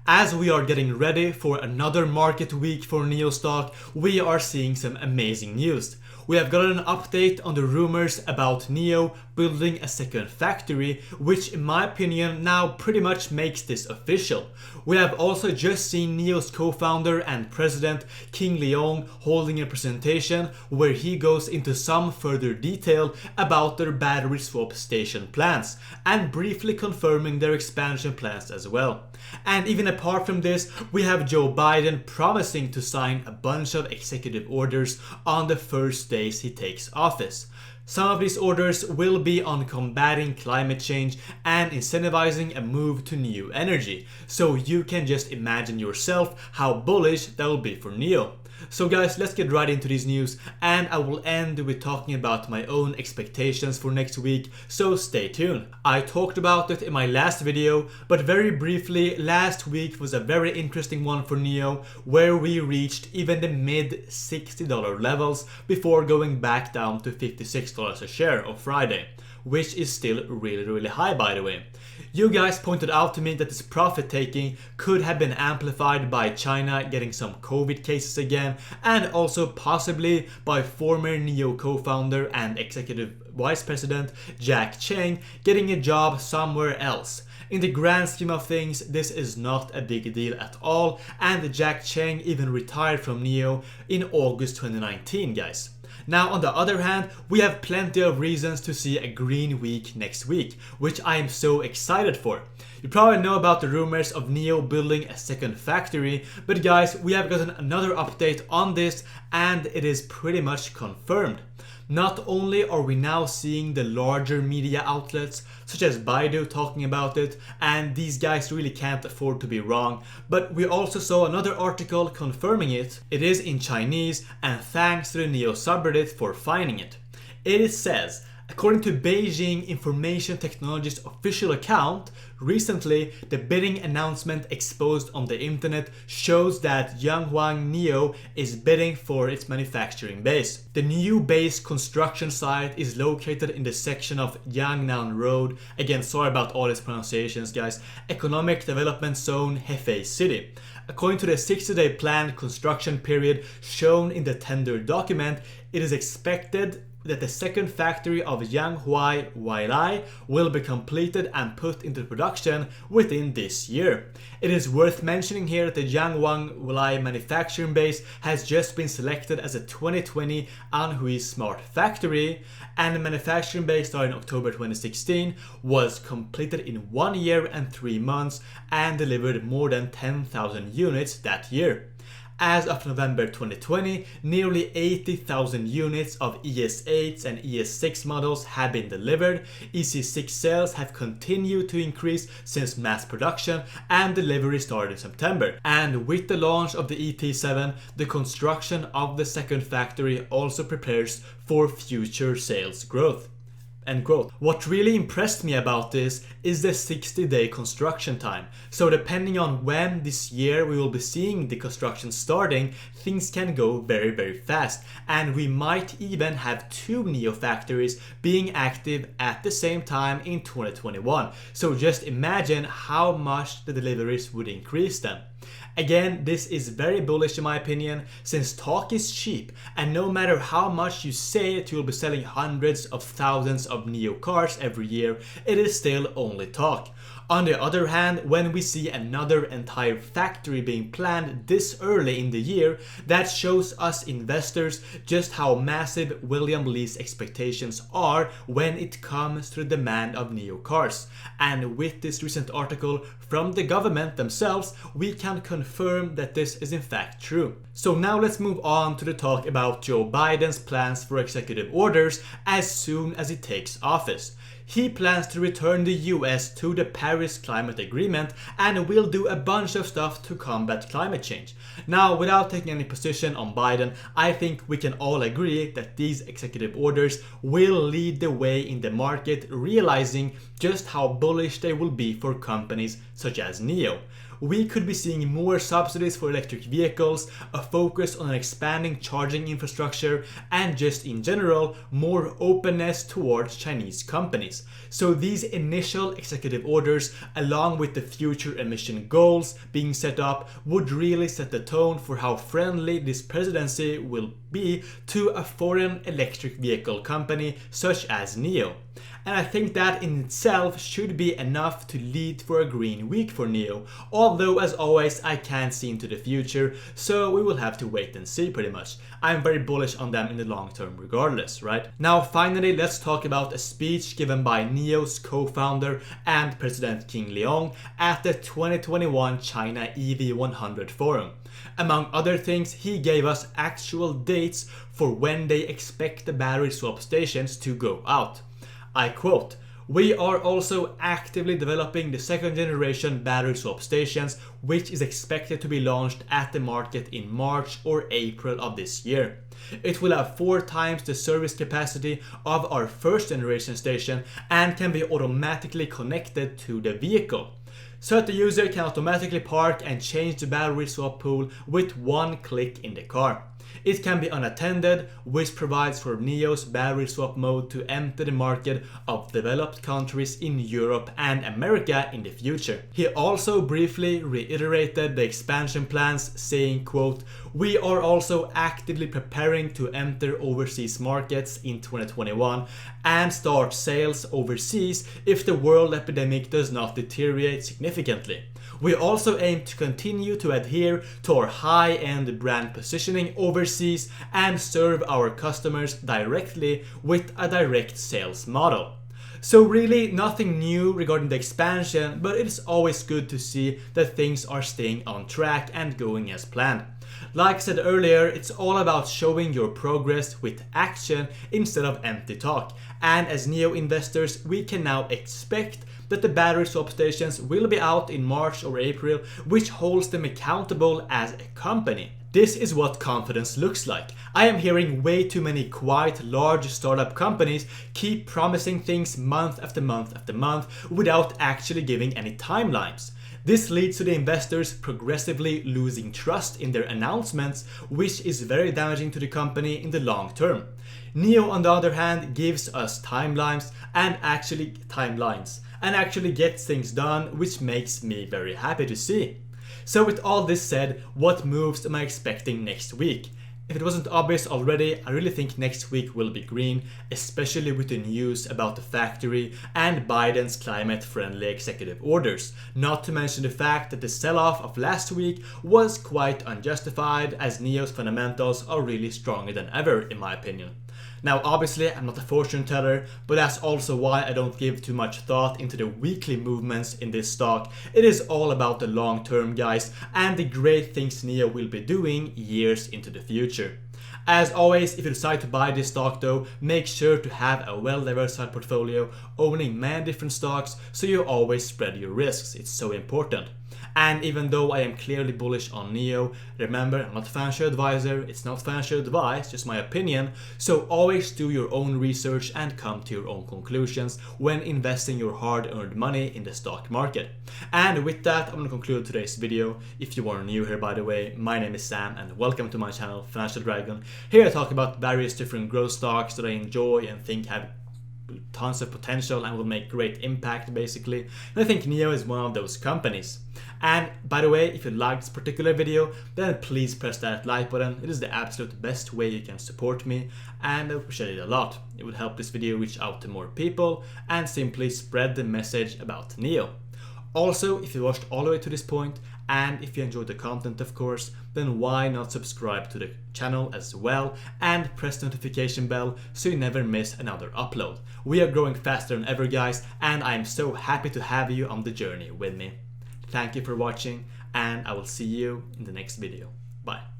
As we are getting ready for another market week for NIO stock, we are seeing some amazing news. We have gotten an update on the rumors about NIO building a second factory, which in my opinion now pretty much makes this official. We have also just seen NIO's co-founder and president Qin Lihong holding a presentation where he goes into some further detail about their battery swap station plans and briefly confirming their expansion plans as well. And even apart from this, we have Joe Biden promising to sign a bunch of executive orders on the first days he takes office. Some of these orders will be on combating climate change and incentivizing a move to new energy. So you can just imagine yourself how bullish that will be for NIO. So guys, let's get right into these news, and I will end with talking about my own expectations for next week, so stay tuned. I talked about it in my last video, but very briefly, last week was a very interesting one for NIO, where we reached even the mid $60 levels before going back down to $56 a share on Friday, which is still really high, by the way. You guys pointed out to me that this profit taking could have been amplified by China getting some COVID cases again, and also possibly by former NIO co-founder and executive vice president Jack Chang getting a job somewhere else. In the grand scheme of things, this is not a big deal at all, and Jack Chang even retired from NIO in August 2019, guys. Now on the other hand, we have plenty of reasons to see a green week next week, which I am so excited for. You probably know about the rumors of NIO building a second factory, but guys, we have gotten another update on this and it is pretty much confirmed. Not only are we now seeing the larger media outlets such as Baidu talking about it, and these guys really can't afford to be wrong, but we also saw another article confirming it. It is in Chinese, and thanks to the NIO subreddit for finding it. It says, according to Beijing Information Technology's official account, recently the bidding announcement exposed on the internet shows that Yanghuang NIO is bidding for its manufacturing base. The new base construction site is located in the section of Yangnan Road, again sorry about all these pronunciations guys, Economic Development Zone Hefei City. According to the 60-day planned construction period shown in the tender document, it is expected that the second factory of Yanghuai Wailai will be completed and put into production within this year. It is worth mentioning here that the Yanghuai Wailai manufacturing base has just been selected as a 2020 Anhui Smart Factory, and the manufacturing base started in October 2016 was completed in 1 year and 3 months and delivered more than 10,000 units that year. As of November 2020, nearly 80,000 units of ES8s and ES6 models have been delivered. EC6 sales have continued to increase since mass production and delivery started in September. And with the launch of the ET7, the construction of the second factory also prepares for future sales growth. What really impressed me about this is the 60-day construction time. So depending on when this year we will be seeing the construction starting, things can go very fast, and we might even have 2 NIO factories being active at the same time in 2021. So just imagine how much the deliveries would increase then. Again, this is very bullish in my opinion, since talk is cheap, and no matter how much you say that you will be selling hundreds of thousands of NIO cars every year, it is still only talk. On the other hand, when we see another entire factory being planned this early in the year, that shows us investors just how massive William Li's expectations are when it comes to the demand of NIO cars. And with this recent article from the government themselves, we can confirm that this is in fact true. So now let's move on to the talk about Joe Biden's plans for executive orders as soon as he takes office. He plans to return the US to the Paris Climate Agreement and will do a bunch of stuff to combat climate change. Now, without taking any position on Biden, I think we can all agree that these executive orders will lead the way in the market, realizing just how bullish they will be for companies such as NIO. we could be seeing more subsidies for electric vehicles, a focus on an expanding charging infrastructure, and just in general, more openness towards Chinese companies. So these initial executive orders, along with the future emission goals being set up, would really set the tone for how friendly this presidency will be to a foreign electric vehicle company such as NIO. And I think that in itself should be enough to lead for a green week for NIO, although as always I can't see into the future, so we will have to wait and see pretty much. I'm very bullish on them in the long term regardless, right? Now finally, let's talk about a speech given by NIO's co-founder and President Qin Lihong at the 2021 China EV100 Forum. Among other things, he gave us actual dates for when they expect the battery swap stations to go out. I quote, "We are also actively developing the second generation battery swap stations, which is expected to be launched at the market in March or April of this year. It will have 4 times the service capacity of our first generation station and can be automatically connected to the vehicle, so that the user can automatically park and change the battery swap pool with one click in the car. It can be unattended, which provides for NIO's battery swap mode to enter the market of developed countries in Europe and America in the future." He also briefly reiterated the expansion plans, saying, quote, "We are also actively preparing to enter overseas markets in 2021 and start sales overseas if the world epidemic does not deteriorate significantly. We also aim to continue to adhere to our high-end brand positioning overseas and serve our customers directly with a direct sales model." So really nothing new regarding the expansion, but it's always good to see that things are staying on track and going as planned. Like I said earlier, it's all about showing your progress with action instead of empty talk. And as NIO investors, we can now expect that the battery swap stations will be out in March or April, which holds them accountable as a company. This is what confidence looks like. I am hearing way too many quite large startup companies keep promising things month after month after month without actually giving any timelines. This leads to the investors progressively losing trust in their announcements, which is very damaging to the company in the long term. NIO, on the other hand, gives us timelines and actually gets things done, which makes me very happy to see. So with all this said, what moves am I expecting next week? If it wasn't obvious already, I really think next week will be green, especially with the news about the factory and Biden's climate-friendly executive orders. Not to mention the fact that the sell-off of last week was quite unjustified, as NIO's fundamentals are really stronger than ever in my opinion. Now obviously I'm not a fortune teller, but that's also why I don't give too much thought into the weekly movements in this stock. It is all about the long term, guys, and the great things NIO will be doing years into the future. As always, if you decide to buy this stock though, make sure to have a well-diversified portfolio owning many different stocks so you always spread your risks. It's so important. And even though I am clearly bullish on NIO, remember, I'm not a financial advisor, it's not financial advice, just my opinion, so always do your own research and come to your own conclusions when investing your hard-earned money in the stock market. And with that, I'm going to conclude today's video. If you are new here, by the way, my name is Sam and welcome to my channel, Financial Dragon. Here I talk about various different growth stocks that I enjoy and think have tons of potential and will make great impact basically. And I think NIO is one of those companies. And by the way, if you like this particular video, then please press that like button. It is the absolute best way you can support me and I appreciate it a lot. It would help this video reach out to more people and simply spread the message about NIO. Also, if you watched all the way to this point and if you enjoyed the content of course, then why not subscribe to the channel as well and press the notification bell so you never miss another upload. We are growing faster than ever, guys, and I am so happy to have you on the journey with me. Thank you for watching and I will see you in the next video. Bye.